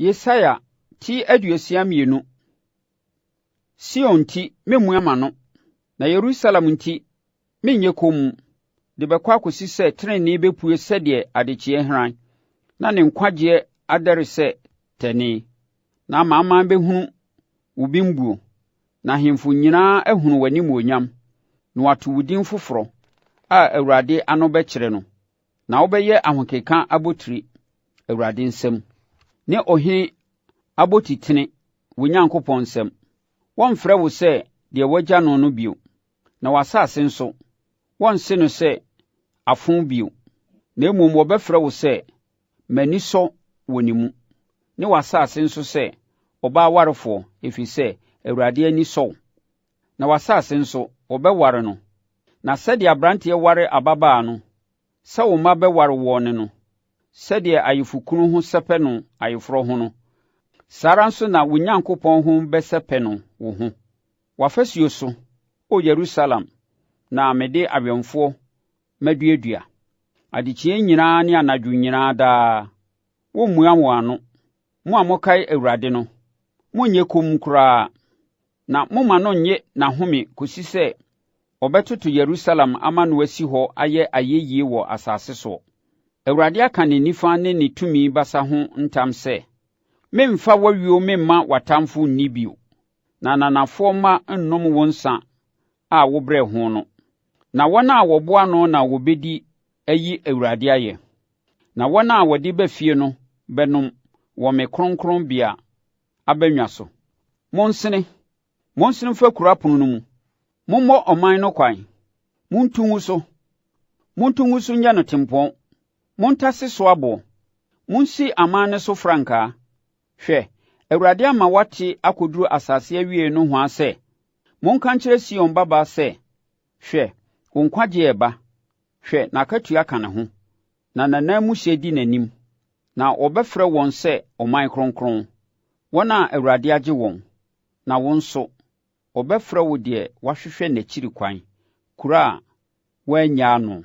Yesaia ti aduosia mmienu. Sion ti memua mano, na Yerusalem nti menyɛ komm, de bɛkɔ akɔsi sɛ trenee bɛpue sɛdeɛ adekyeɛ hran, na ne nkwagyeɛ adɛre sɛ tani, na amanaman bɛhunu wo bembuo, na ahemfo nyinaa ahunu w'animuonyam, na wɔato wo din foforɔ a Awurade ano bɛkyerɛ no, na wobɛyɛ ahokeka abotire Awurade nsam, ne ɔhene abotitene wo Nyankopɔn nsam. Wɔmfrɛ wo sɛ deɛ wɔagya no bio, na w'asase nso wɔnse no sɛ afo bio, na mmom wɔbɛfrɛ wo sɛ m'ani sɔ wɔ ne mu, ne w'asase nso sɛ ɔbaa warefoɔ, ɛfiri sɛ Awurade ani sɔ wo. Na w'asase nso wɔbɛware no, na sɛdeɛ aberanteɛ ware ababaa no, sɛ wo mma bɛware wɔn no, sɛdeɛ ayefokunu ho sɛpɛ no ayeforɔ ho no, saa ara nso na wo Nyankopɔn ho bɛsɛpɛ no wo ho. W'afasuo so, O Yerusalem, na mede awɛmfoɔ maduadua, adekyeɛ nyinaa ne anadwo nyinaa daa. Wɔmmua wɔn ano. Mo a mokae Awurade no, monnyɛ komm koraa, na momma no nnye n'ahome kɔsi sɛ ɔbɛtoto Yerusalem ama no asi hɔ ayɛ ayɛyie wɔ asase soɔ. Awurade aka ne nifa ne ne tumi basa ho ntam sɛ, memfa w'awuo memma w'atamfo nni bio, na ananafoɔ mma nnom wo nsa a wobrɛ ho no. Na wɔn a wɔboa no na wɔbɛdi ayi Awurade ayɛ, na wɔn a wɔde ba fie no bɛnom wɔ me kronkronbea abannwa so. Monsene mfa kuro apono no mu, mommɔ ɔman no kwan, montu ngu so nyɛ no tempɔn, montase so aboɔ, monsi aman no so frankaa. Hwɛ, Awurade ama wate akɔduru asase awie no ho sɛ, monka nkyerɛ Sion babaa sɛ, hwɛ, wo nkwagyeɛ ɛba, hwɛ n'akatua ka ne ho, na n'anan mu hyɛ di n'anim, na wɔbɛfrɛ wɔn sɛ ɔman kronkron, wɔn a Awurade agye wɔn. Na wo nso, wɔbɛfrɛ wo deɛ wahwehwɛ n'akyiri kwan, kuro a wɔannyaa no.